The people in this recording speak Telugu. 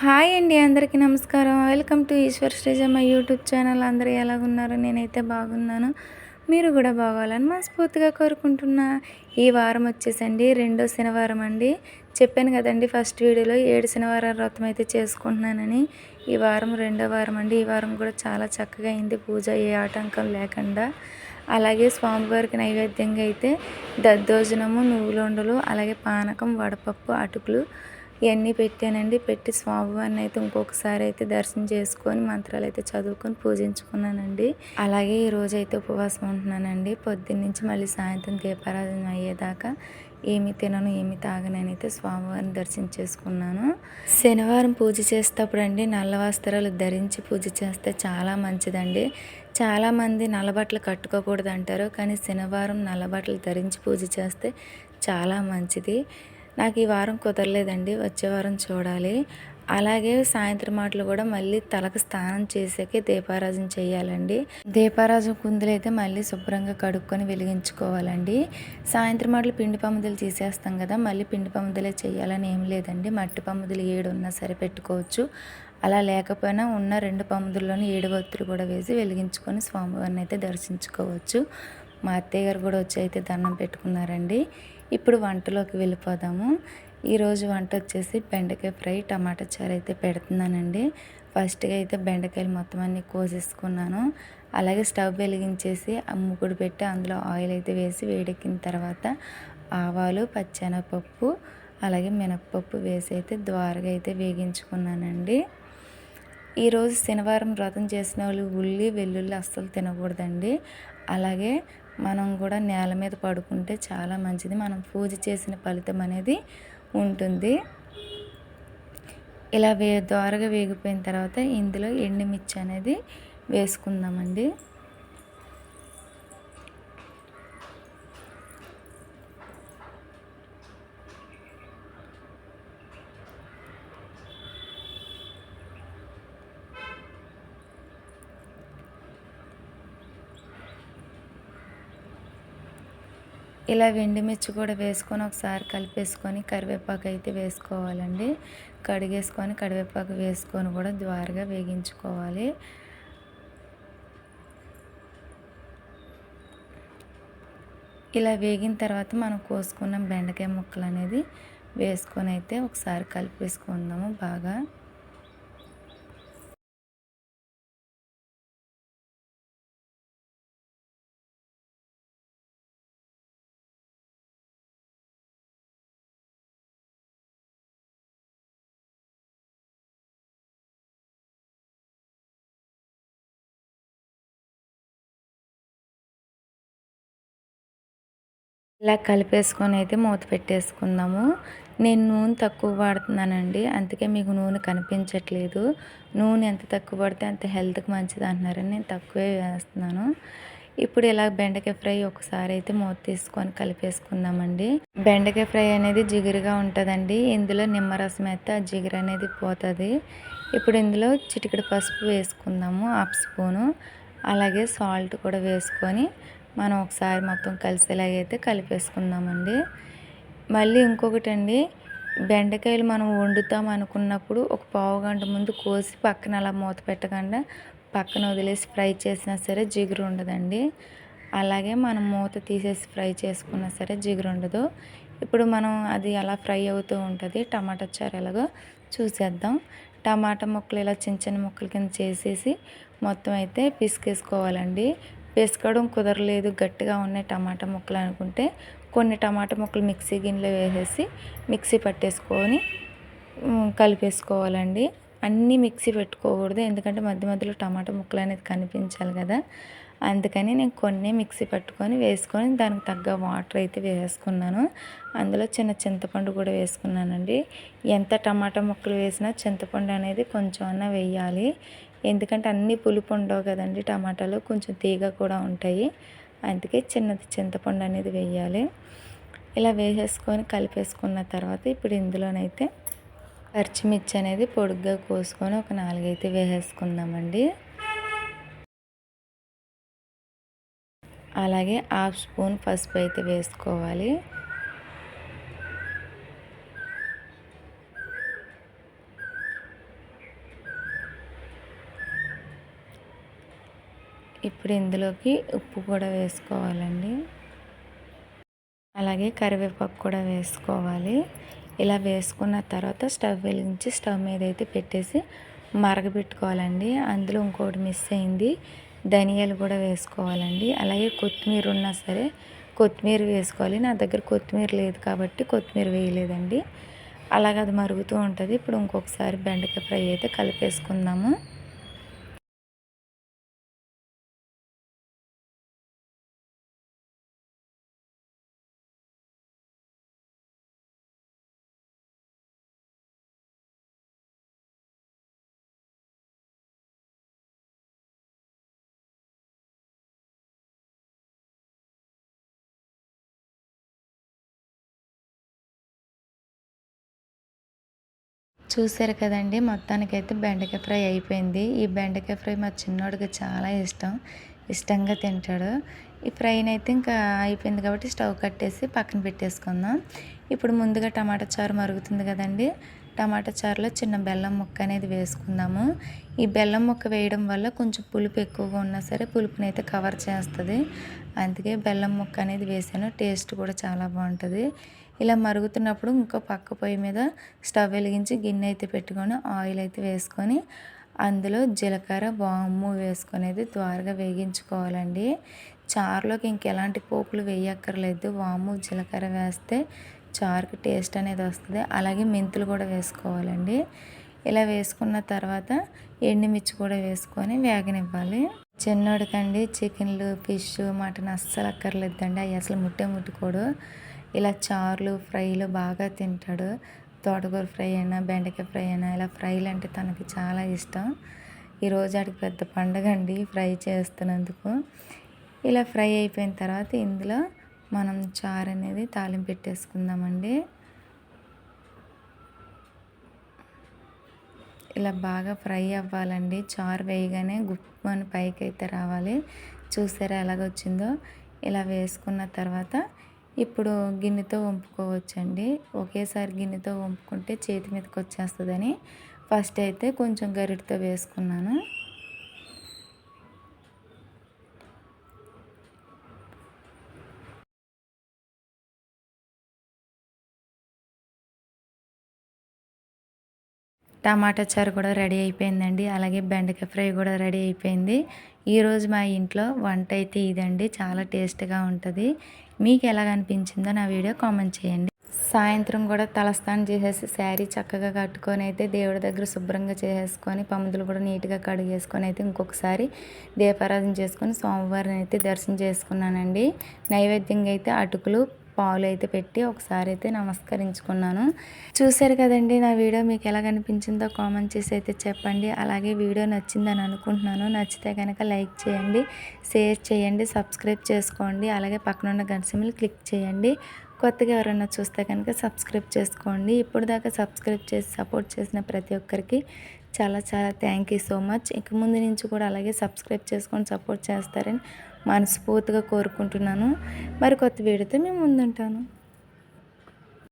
హాయ్ అండి, అందరికీ నమస్కారం. Welcome to Eshwar Sreeja my YouTube channel. అందరూ ఎలాగున్నారు? నేనైతే బాగున్నాను. మీరు కూడా బాగోవాలని మనస్ఫూర్తిగా కోరుకుంటున్నా. ఈ వారం వచ్చేసండి రెండో శనివారం అండి. చెప్పాను కదండి ఫస్ట్ వీడియోలో 7 శనివారాల వ్రతం అయితే చేసుకుంటున్నానని. ఈ వారం రెండో వారం అండి. ఈ వారం కూడా చాలా చక్కగా అయింది పూజ, ఏ ఆటంకం లేకుండా. అలాగే స్వామివారికి నైవేద్యంగా అయితే దద్దోజనము, నువ్వులుండలు, అలాగే పానకం, వడపప్పు, అటుకులు ఇవన్నీ పెట్టానండి. పెట్టి స్వామివారిని అయితే ఇంకొకసారి అయితే దర్శనం చేసుకొని మంత్రాలు అయితే చదువుకొని పూజించుకున్నానండి. అలాగే ఈరోజు అయితే ఉపవాసం ఉంటున్నానండి. పొద్దున్నుంచి మళ్ళీ సాయంత్రం దీపారాధన అయ్యేదాకా ఏమి తినను, ఏమి తాగనని అయితే స్వామివారిని దర్శించేసుకున్నాను. శనివారం పూజ చేసేటప్పుడు అండి నల్ల వస్త్రాలు ధరించి పూజ చేస్తే చాలా మంచిదండి. చాలామంది నల్లబట్టలు కట్టుకోకూడదు అంటారు, కానీ శనివారం నల్లబట్టలు ధరించి పూజ చేస్తే చాలా మంచిది. నాకు ఈ వారం కుదరలేదండి, వచ్చే వారం చూడాలి. అలాగే సాయంత్రం మాటలు కూడా మళ్ళీ తలకు స్నానం చేసాకే దీపారాజన చేయాలండి. దీపారాజన కుందులైతే మళ్ళీ శుభ్రంగా కడుక్కొని వెలిగించుకోవాలండి. సాయంత్రం మాటలు పిండి పమ్ముదలు తీసేస్తాం కదా, మళ్ళీ పిండి పమ్ముదలే చేయాలని ఏం లేదండి. మట్టి పమ్ముదలు 7 ఉన్నా సరే పెట్టుకోవచ్చు. అలా లేకపోయినా ఉన్న 2 పమ్ముదుల్లోని 7 ఒత్తులు కూడా వేసి వెలిగించుకొని స్వామివారిని అయితే దర్శించుకోవచ్చు. మా అత్తయ్య గారు కూడా వచ్చి అయితే దండం పెట్టుకున్నారండి. ఇప్పుడు వంటలోకి వెళ్ళిపోదాము. ఈరోజు వంట వచ్చేసి బెండకాయ ఫ్రై, టమాటా చారు అయితే పెడుతున్నానండి. ఫస్ట్గా అయితే బెండకాయలు మొత్తం అన్నీ కోసేసుకున్నాను. అలాగే స్టవ్ వెలిగించేసి ముగ్గుడు పెట్టి అందులో ఆయిల్ అయితే వేసి వేడెక్కిన తర్వాత ఆవాలు, పచ్చెనగపప్పు, అలాగే మినపప్పు వేసి అయితే ద్వారగా అయితే వేగించుకున్నానండి. ఈరోజు శనివారం వ్రతం చేసిన వాళ్ళు ఉల్లి, వెల్లుల్లి అస్సలు తినకూడదండి. అలాగే మనం కూడా నేల మీద పడుకుంటే చాలా మంచిది. మనం పూజ చేసిన ఫలితం అనేది ఉంటుంది. ఇలా ద్వారగా వేగిపోయిన తర్వాత ఇందులో ఎండుమిర్చి అనేది వేసుకుందామండి. ఇలా ఎండుమిర్చి కూడా వేసుకొని ఒకసారి కలిపేసుకొని కరివేపాకు అయితే వేసుకోవాలండి. కడిగేసుకొని కరివేపాకు వేసుకొని కూడా ద్వారగా వేగించుకోవాలి. ఇలా వేగిన తర్వాత మనం కోసుకున్న బెండకాయ ముక్కలు అనేది వేసుకొని అయితే ఒకసారి కలిపేసుకుందాము బాగా. ఇలా కలిపేసుకొని అయితే మూత పెట్టేసుకుందాము. నేను నూనె తక్కువ వాడుతున్నానండి, అందుకే మీకు నూనె కనిపించట్లేదు. నూనె ఎంత తక్కువ పడితే అంత హెల్త్కి మంచిది అంటున్నారని నేను తక్కువే వేస్తున్నాను. ఇప్పుడు ఇలా బెండకాయ ఫ్రై ఒకసారి అయితే మూత తీసుకొని కలిపేసుకుందామండి. బెండకాయ ఫ్రై అనేది జిగురుగా ఉంటుందండి. ఇందులో నిమ్మరసం అయితే ఆ జిగురు అనేది పోతుంది. ఇప్పుడు ఇందులో చిటికెడు పసుపు వేసుకుందాము, 1/2 స్పూను. అలాగే సాల్ట్ కూడా వేసుకొని మనం ఒకసారి మొత్తం కలిసేలాగైతే కలిపేసుకుందామండి. మళ్ళీ ఇంకొకటండి, బెండకాయలు మనం వండుతాం అనుకున్నప్పుడు ఒక పావుగంట ముందు కోసి పక్కన అలా మూత పెట్టకుండా పక్కన వదిలేసి ఫ్రై చేసినా సరే జిగురు ఉండదండి. అలాగే మనం మూత తీసేసి ఫ్రై చేసుకున్నా సరే జిగురు ఉండదు. ఇప్పుడు మనం అది అలా ఫ్రై అవుతూ ఉంటుంది. టమాటా చారు ఎలాగో చూసేద్దాం. టమాటా ముక్కలు ఇలా చిన్న చిన్న ముక్కల కింద చేసేసి మొత్తం అయితే పిసికేసుకోవాలండి. పిసకడం కుదరలేదు, గట్టిగా ఉన్నాయి టమాటా ముక్కలు అనుకుంటే కొన్ని టమాటా ముక్కలు మిక్సీ గిన్నెలో వేసేసి మిక్సీ పట్టేసుకొని కలిపేసుకోవాలండి. అన్నీ మిక్సీ పెట్టుకోకూడదు, ఎందుకంటే మధ్య మధ్యలో టమాటా ముక్కలు అనేది కనిపించాలి కదా. అందుకని నేను కొన్ని మిక్సీ పట్టుకొని వేసుకొని దానికి తగ్గ వాటర్ అయితే వేసుకున్నాను. అందులో చిన్న చింతపండు కూడా వేసుకున్నానండి. ఎంత టమాటా ముక్కలు వేసినా చింతపండు అనేది కొంచెం అన్నా వేయాలి, ఎందుకంటే అన్నీ పులుపు ఉండవు కదండి, టమాటాలు కొంచెం తీగ కూడా ఉంటాయి. అందుకే చిన్నది చింతపండు అనేది వేయాలి. ఇలా వేసేసుకొని కలిపేసుకున్న తర్వాత ఇప్పుడు ఇందులోనైతే పచ్చిమిర్చి అనేది పొడుగ్గా కోసుకొని ఒక 4 అయితే వేసేసుకుందామండి. అలాగే 1/2 స్పూన్ పసుపు అయితే వేసుకోవాలి. ఇప్పుడు ఇందులోకి ఉప్పు కూడా వేసుకోవాలండి, అలాగే కరివేపాకు కూడా వేసుకోవాలి. ఇలా వేసుకున్న తర్వాత స్టవ్ వెలిగించి స్టవ్ మీద అయితే పెట్టేసి మరగబెట్టుకోవాలండి. అందులో ఇంకోటి మిస్ అయింది, ధనియాలు కూడా వేసుకోవాలండి. అలాగే కొత్తిమీర ఉన్నా సరే కొత్తిమీర వేసుకోవాలి. నా దగ్గర కొత్తిమీర లేదు కాబట్టి కొత్తిమీర వేయలేదండి. అలాగ అది మరుగుతూ ఉంటుంది. ఇప్పుడు ఇంకొకసారి బెండకాయ ఫ్రై అయితే కలిపేసుకుందాము. చూసారు కదండి, మొత్తానికైతే బెండకాయ ఫ్రై అయిపోయింది. ఈ బెండకాయ ఫ్రై మా చిన్నోడికి చాలా ఇష్టంగా తింటాడు. ఈ ఫ్రైని అయితే ఇంకా అయిపోయింది కాబట్టి స్టవ్ కట్టేసి పక్కన పెట్టేసుకుందాం. ఇప్పుడు ముందుగా టమాటా చారు మరుగుతుంది కదండి, టమాటా చారులో చిన్న బెల్లం ముక్క అనేది వేసుకుందాము. ఈ బెల్లం ముక్క వేయడం వల్ల కొంచెం పులుపు ఎక్కువగా ఉన్నా సరే పులుపుని అయితే కవర్ చేస్తుంది. అందుకే బెల్లం ముక్క అనేది వేసాను. టేస్ట్ కూడా చాలా బాగుంటుంది. ఇలా మరుగుతున్నప్పుడు ఇంకో పక్క పొయ్యి మీద స్టవ్ వెలిగించి గిన్నె అయితే పెట్టుకొని ఆయిల్ అయితే వేసుకొని అందులో జీలకర్ర వాము వేసుకునేది త్వరగా వేగించుకోవాలండి. చారులోకి ఇంకెలాంటి పోపులు వేయక్కర్లేదు, వాము జీలకర్ర వేస్తే చారుకి టేస్ట్ అనేది వస్తుంది. అలాగే మెంతులు కూడా వేసుకోవాలండి. ఇలా వేసుకున్న తర్వాత ఎండుమిర్చి కూడా వేసుకొని వేగనివ్వాలి. చిన్నోడికండి చికెన్లు ఫిష్ మటన్ అస్సలు అక్కర్లేదండి, అవి అసలు ముట్టుకోడు. ఇలా చారులు ఫ్రైలు బాగా తింటాడు. తోటకూర ఫ్రై అయినా బెండకాయ ఫ్రై అయినా ఇలా ఫ్రైలు అంటే తనకి చాలా ఇష్టం. ఈరోజు ఆడికి పెద్ద పండగ అండి ఫ్రై చేస్తున్నందుకు. ఇలా ఫ్రై అయిపోయిన తర్వాత ఇందులో మనం చారు అనేది తాలింపు పెట్టేసుకుందామండి. ఇలా బాగా ఫ్రై అవ్వాలండి. చారు వేయగానే గుప్పని పైకి అయితే రావాలి. చూసారా ఎలాగొచ్చిందో. ఇలా వేసుకున్న తర్వాత ఇప్పుడు గిన్నెతో వంపుకోవచ్చండి. ఒకేసారి గిన్నెతో వంపుకుంటే చేతి మీదకి వచ్చేస్తుందని ఫస్ట్ అయితే కొంచెం గరిటతో వేసుకున్నాను. టమాటా చారు కూడా రెడీ అయిపోయిందండి. అలాగే బెండకాయ ఫ్రై కూడా రెడీ అయిపోయింది. ఈరోజు మా ఇంట్లో వంట అయితే ఇదండి. చాలా టేస్ట్గా ఉంటుంది. మీకు ఎలాగ అనిపించిందో నా వీడియో కామెంట్ చేయండి. సాయంత్రం కూడా తలస్నానం చేసేసి శారీ చక్కగా కట్టుకొని అయితే దేవుడి దగ్గర శుభ్రంగా చేసేసుకొని పముదులు కూడా నీట్గా కడిగేసుకొని అయితే ఇంకొకసారి దీపారాధన చేసుకొని సోమవారం అయితే దర్శనం చేసుకున్నానండి. నైవేద్యంగా అయితే అటుకులు పాలు అయితే పెట్టి ఒకసారి అయితే నమస్కరించుకున్నాను. చూశారు కదండి, నా వీడియో మీకు ఎలా కనిపించిందో కామెంట్ చేసి అయితే చెప్పండి. అలాగే వీడియో నచ్చిందని అనుకుంటున్నాను. నచ్చితే కనుక లైక్ చేయండి, షేర్ చేయండి, సబ్స్క్రైబ్ చేసుకోండి. అలాగే పక్కనున్న గంట సింబల్ క్లిక్ చేయండి. కొత్తగా ఎవరైనా చూస్తే కనుక సబ్స్క్రైబ్ చేసుకోండి. ఇప్పుడు దాకా సబ్స్క్రైబ్ చేసి సపోర్ట్ చేసిన ప్రతి ఒక్కరికి చాలా థ్యాంక్ యూ సో మచ్. ఇక ముందు నుంచి కూడా అలాగే సబ్స్క్రైబ్ చేసుకొని సపోర్ట్ చేస్తారని మనస్ఫూర్తిగా కోరుకుంటున్నాను. మరి కొత్త వీడియోతో మేము ముందుంటాను.